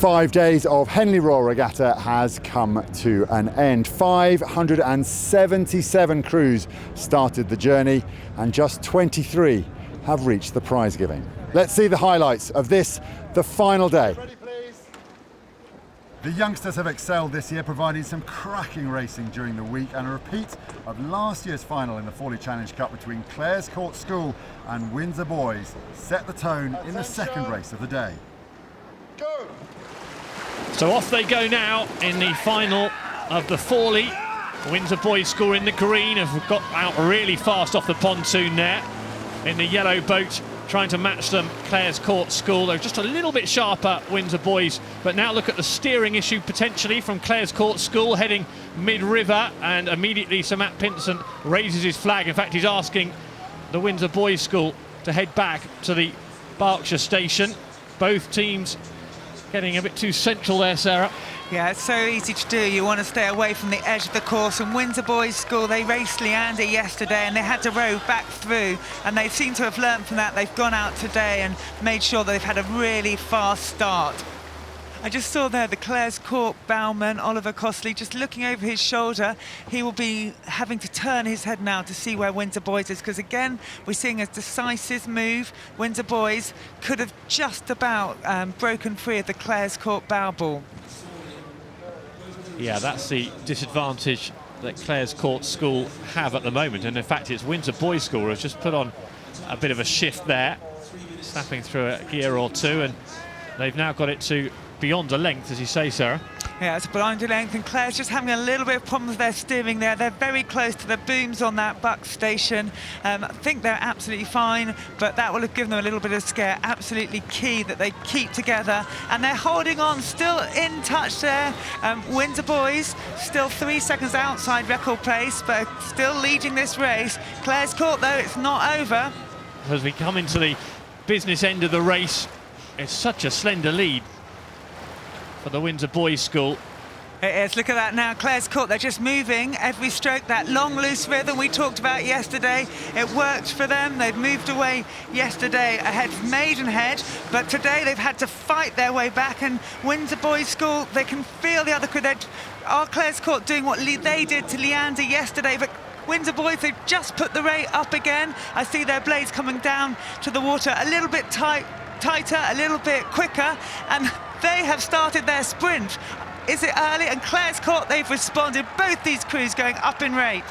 5 days of Henley Royal Regatta has come to an end. 577 crews started the journey and just 23 have reached the prize giving. Let's see the highlights of this, the final day. Ready, please. The youngsters have excelled this year, providing some cracking racing during the week, and a repeat of last year's final in the Fawley Challenge Cup between Clares Court School and Windsor Boys set the tone in the second race of the day. Go! So off they go now in the final of the Fawley. Windsor Boys School in the green have got out really fast off the pontoon there. In the yellow boat, trying to match them, Clares Court School. They're just a little bit sharper, Windsor Boys. But now look at the steering issue potentially from Clares Court School heading mid-river, and immediately Sir Matthew Pinsent raises his flag. In fact, he's asking the Windsor Boys School to head back to the Berkshire station. Both teams getting a bit too central there, Sarah. Yeah, it's so easy to do. You want to stay away from the edge of the course. And Windsor Boys School, they raced Leander yesterday and they had to row back through. And they seem to have learned from that. They've gone out today and made sure that they've had a really fast start. I just saw there the Clares Court bowman, Oliver Costley, just looking over his shoulder. He will be having to turn his head now to see where Windsor Boys is, because again, we're seeing a decisive move. Windsor Boys could have just about broken free of the Clares Court bow ball. Yeah, that's the disadvantage that Clares Court School have at the moment. And in fact, it's Windsor Boys School who has just put on a bit of a shift there, snapping through a gear or two, and they've now got it to beyond a length, as you say, Sarah. Yeah, it's beyond a length, and Clare's just having a little bit of problems with their steering there. They're very close to the booms on that buck station. I think they're absolutely fine, but that will have given them a little bit of scare. Absolutely key that they keep together, and they're holding on, still in touch there. Windsor Boys still 3 seconds outside record place, but still leading this race. Clares Court, though, it's not over. As we come into the business end of the race, it's such a slender lead for the Windsor Boys School. It is. Look at that now. Clares Court, they're just moving every stroke. That long, loose rhythm we talked about yesterday, it worked for them. They've moved away yesterday ahead of Maidenhead, but today they've had to fight their way back. And Windsor Boys School, they can feel the other crew. Are Clares Court doing what they did to Leander yesterday? But Windsor Boys, they've just put the rate up again. I see their blades coming down to the water a little bit tighter, a little bit quicker, and they have started their sprint. Is it early? And Clares Court, they've responded. Both these crews going up in rate.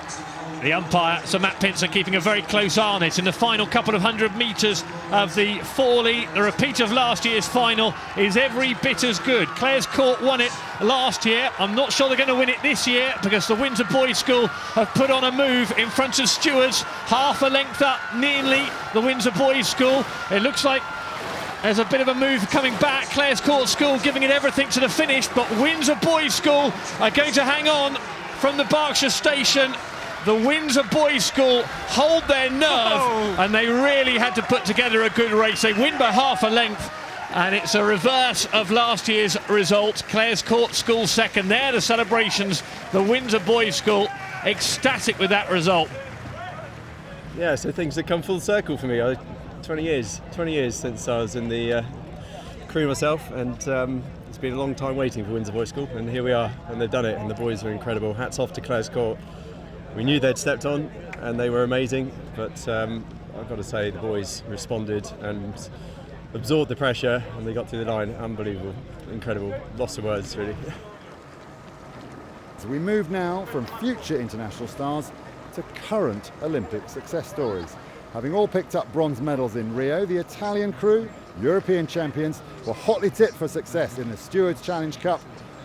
The umpire, Sir Matt Pinsent, keeping a very close eye on it in the final couple of 100 metres of the Fawley. The repeat of last year's final is every bit as good. Clares Court won it last year. I'm not sure they're going to win it this year, because the Windsor Boys School have put on a move in front of Stewards, half a length up nearly the Windsor Boys School. It looks like there's a bit of a move coming back. Clares Court School giving it everything to the finish, but Windsor Boys School are going to hang on from the Berkshire station. The Windsor Boys School hold their nerve, and they really had to put together a good race. They win by half a length, and it's a reverse of last year's result. Clares Court School second. There, the celebrations. The Windsor Boys School ecstatic with that result. Yeah, so things have come full circle for me. 20 years since I was in the crew myself, and it's been a long time waiting for Windsor Boys School, and here we are, and they've done it, and the boys are incredible. Hats off to Clares Court. We knew they'd stepped on and they were amazing, but I've got to say the boys responded and absorbed the pressure, and they got through the line. Unbelievable, incredible, lost of words really. So we move now from future international stars to current Olympic success stories. Having all picked up bronze medals in Rio, the Italian crew, European champions, were hotly tipped for success in the Stewards Challenge Cup,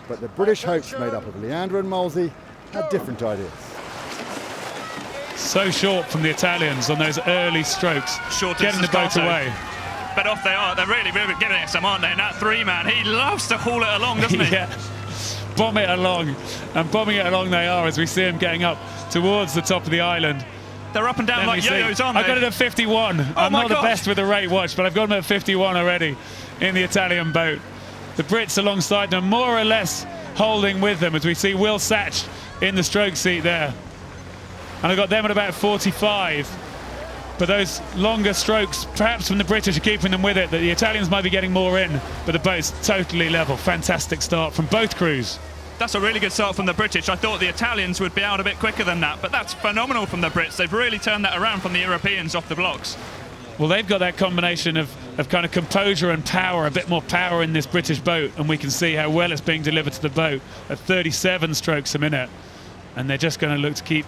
but the British hopes, made up of Leander and Molesey, had different ideas. So short from the Italians on those early strokes, getting the boat away. But off they are. They're really giving it some, aren't they? And that three-man, he loves to haul it along, doesn't he? Yeah, bomb it along, and bombing it along they are, as we see him getting up towards the top of the island. They're up and down like yo-yos, aren't they? I've got it at 51. I'm not the best with the rate watch, but I've got them at 51 already in the Italian boat. The Brits alongside them, more or less holding with them, as we see Will Satch in the stroke seat there. And I've got them at about 45. but those longer strokes, perhaps from the British, are keeping them with it. That the Italians might be getting more in, but the boat's totally level. Fantastic start from both crews. That's a really good start from the British. I thought the Italians would be out a bit quicker than that, but that's phenomenal from the Brits. They've really turned that around from the Europeans off the blocks. Well, they've got that combination of kind of composure and power, a bit more power in this British boat, and we can see how well it's being delivered to the boat at 37 strokes a minute. And they're just going to look to keep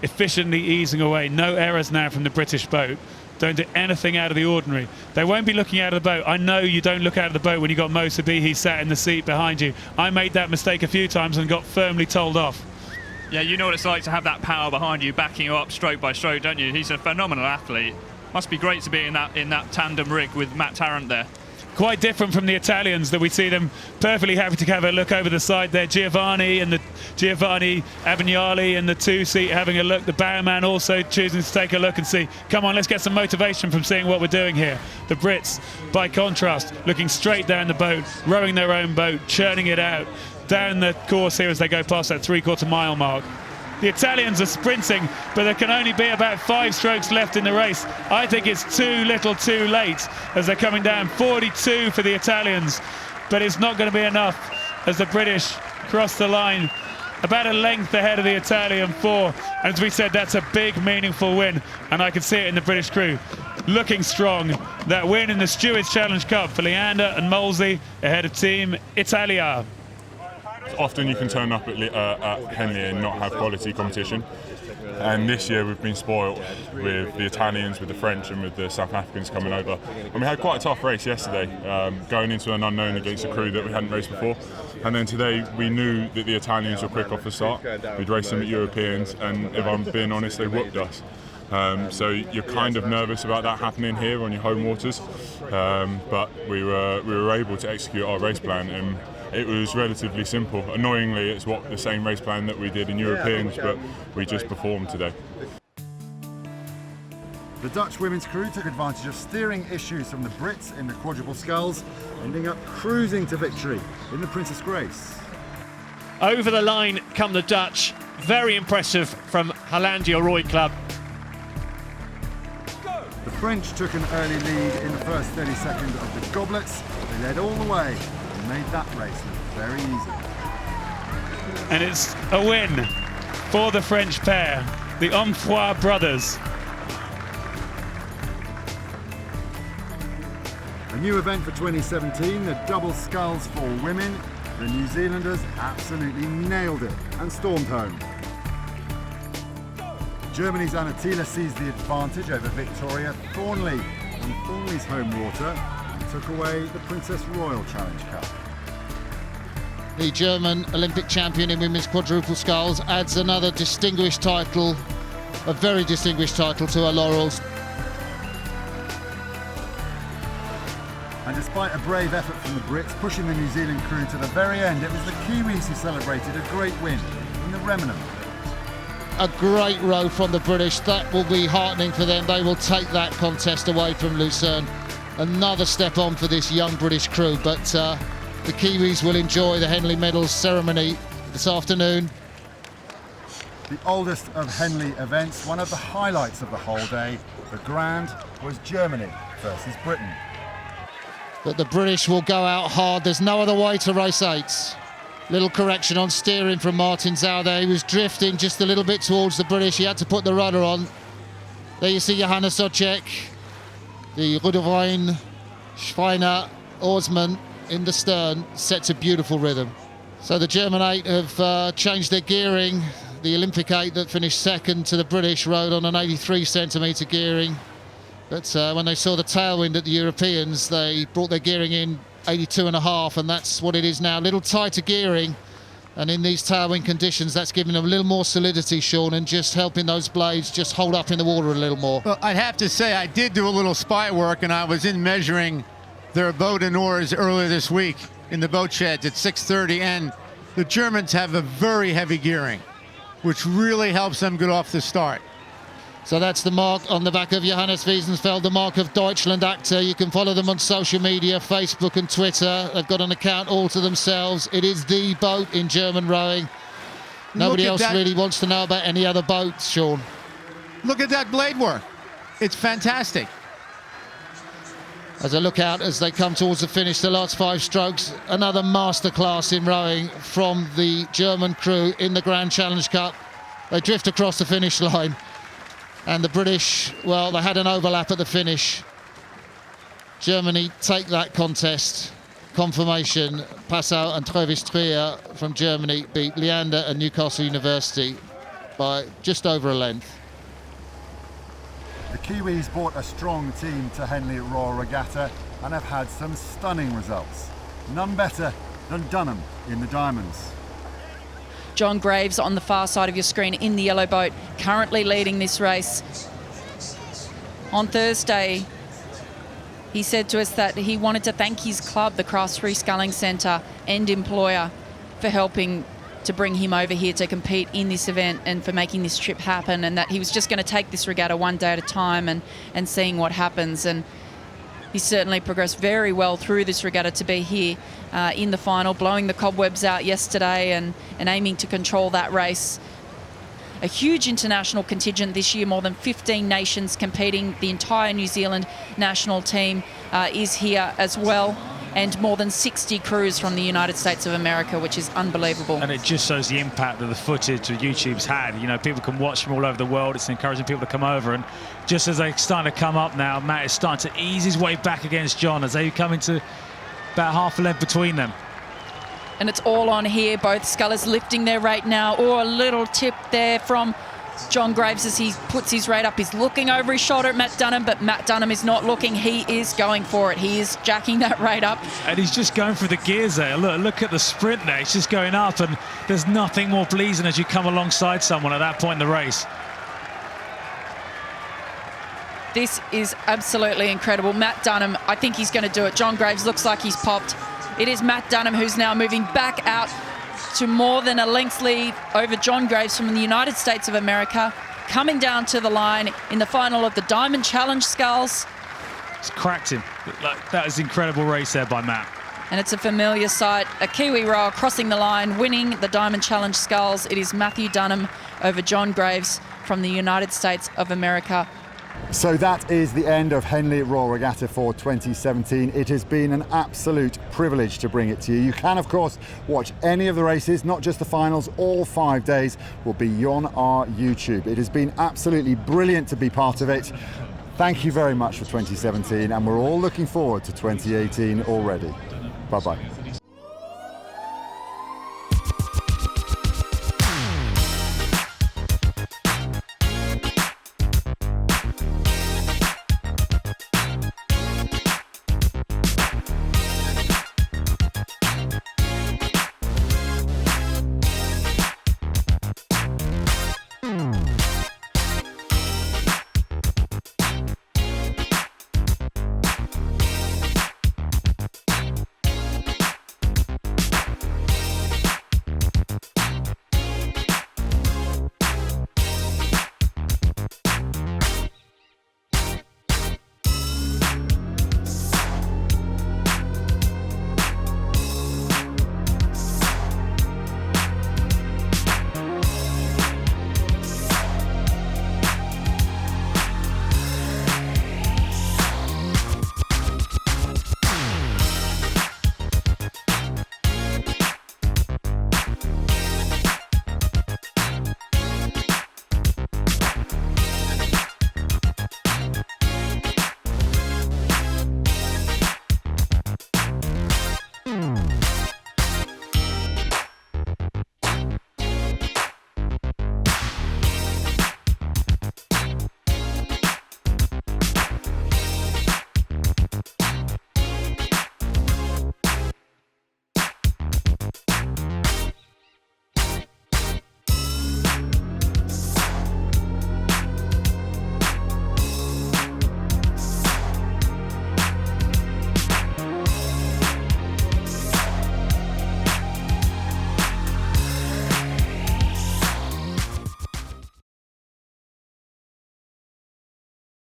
efficiently easing away. No errors now from the British boat. Don't do anything out of the ordinary. They won't be looking out of the boat. I know you don't look out of the boat when you got Mo Sabihi sat in the seat behind you. I made that mistake a few times and got firmly told off. Yeah, you know what it's like to have that power behind you, backing you up stroke by stroke, don't you? He's a phenomenal athlete. Must be great to be in that tandem rig with Matt Tarrant there. Quite different from the Italians, that we see them perfectly happy to have a look over the side there. Giovanni Avignali in the 2-seat having a look. The bowman also choosing to take a look and see, come on, let's get some motivation from seeing what we're doing here. The Brits, by contrast, looking straight down the boat, rowing their own boat, churning it out down the course here as they go past that 3/4 mile mark. The Italians are sprinting, but there can only be about 5 strokes left in the race. I think it's too little too late as they're coming down. 42 for the Italians, but it's not going to be enough as the British cross the line about a length ahead of the Italian 4. And as we said, that's a big, meaningful win, and I can see it in the British crew. Looking strong, that win in the Stewards Challenge Cup for Leander and Molesey ahead of Team Italia. Often you can turn up at Henley and not have quality competition, and this year we've been spoiled with the Italians, with the French and with the South Africans coming over, and we had quite a tough race yesterday, going into an unknown against a crew that we hadn't raced before, and then today we knew that the Italians were quick off the start. We'd raced them at Europeans, and if I'm being honest, they whooped us. So you're kind of nervous about that happening here on your home waters, but we were able to execute our race plan, and it was relatively simple. Annoyingly, it's the same race plan that we did in Europeans, but we just performed today. The Dutch women's crew took advantage of steering issues from the Brits in the quadruple sculls, ending up cruising to victory in the Princess Grace. Over the line come the Dutch. Very impressive from Hollandia Roy Club. The French took an early lead in the first 30 seconds of the goblets. They led all the way and made that race look very easy. And it's a win for the French pair, the Omfoy brothers. A new event for 2017, the double sculls for women. The New Zealanders absolutely nailed it and stormed home. Germany's Anna Thiele seized the advantage over Victoria Thornley on Thornley's home water and took away the Princess Royal Challenge Cup. The German Olympic champion in women's quadruple sculls adds another distinguished title, a very distinguished title to her laurels. And despite a brave effort from the Brits pushing the New Zealand crew to the very end, it was the Kiwis who celebrated a great win in the remnant. A great row from the British. That will be heartening for them. They will take that contest away from Lucerne. Another step on for this young British crew, but the Kiwis will enjoy the Henley Medals ceremony this afternoon. The oldest of Henley events, one of the highlights of the whole day, the Grand, was Germany versus Britain. But the British will go out hard. There's no other way to race 8s. Little correction on steering from Martin Zau there. He was drifting just a little bit towards the British. He had to put the rudder on. There you see Johanna Socek, the Rudolfine, Schweiner, Oarsman in the stern. Sets a beautiful rhythm. So the German 8 have changed their gearing. The Olympic 8 that finished second to the British rode on an 83 centimetre gearing. But when they saw the tailwind at the Europeans, they brought their gearing in 82.5, and that's what it is now. A little tighter gearing, and in these tailwind conditions, that's giving them a little more solidity, Sean, and just helping those blades just hold up in the water a little more. Well, I'd have to say I did do a little spy work, and I was in measuring their boat and oars earlier this week in the boat sheds at 6:30, and the Germans have a very heavy gearing, which really helps them get off the start. So that's the mark on the back of Johannes Wiesenfeld, the mark of Deutschland actor. You can follow them on social media, Facebook and Twitter. They've got an account all to themselves. It is the boat in German rowing. Nobody else really wants to know about any other boats, Sean. Look at that blade work. It's fantastic. As I look out as they come towards the finish, the last 5 strokes, another masterclass in rowing from the German crew in the Grand Challenge Cup. They drift across the finish line, and the British, well, they had an overlap at the finish. Germany take that contest. Confirmation, Passau and Trevis Trier from Germany beat Leander and Newcastle University by just over a length. The Kiwis brought a strong team to Henley Royal Regatta and have had some stunning results. None better than Dunham in the Diamonds. John Graves on the far side of your screen in the yellow boat, currently leading this race. On Thursday, he said to us that he wanted to thank his club, the Crafts Free Sculling Centre, and employer for helping to bring him over here to compete in this event and for making this trip happen, and that he was just going to take this regatta one day at a time and seeing what happens. And he certainly progressed very well through this regatta to be here in the final, blowing the cobwebs out yesterday and aiming to control that race. A huge international contingent this year, more than 15 nations competing. The entire New Zealand national team is here as well, and more than 60 crews from the United States of America, which is unbelievable. And it just shows the impact that the footage of YouTube's had. You know, people can watch from all over the world. It's encouraging people to come over. And just as they're starting to come up now, Matt is starting to ease his way back against John as they come into about half a length between them. And it's all on here. Both scullers lifting their rate now. Or a little tip there from John Graves as he puts his rate up. He's looking over his shoulder at Matt Dunham, but Matt Dunham is not looking. He is going for it. He is jacking that rate up. And he's just going through the gears there. Look at the sprint there. It's just going up, and there's nothing more pleasing as you come alongside someone at that point in the race. This is absolutely incredible. Matt Dunham, I think he's going to do it. John Graves looks like he's popped. It is Matt Dunham who's now moving back out to more than a length lead over John Graves from the United States of America, coming down to the line in the final of the Diamond Challenge Sculls. It's cracked him. That is an incredible race there by Matt. And it's a familiar sight. A Kiwi rower crossing the line, winning the Diamond Challenge Sculls. It is Matthew Dunham over John Graves from the United States of America. So that is the end of Henley Royal Regatta for 2017. It has been an absolute privilege to bring it to you. You can, of course, watch any of the races, not just the finals. All 5 days will be on our YouTube. It has been absolutely brilliant to be part of it. Thank you very much for 2017, and we're all looking forward to 2018 already. Bye-bye.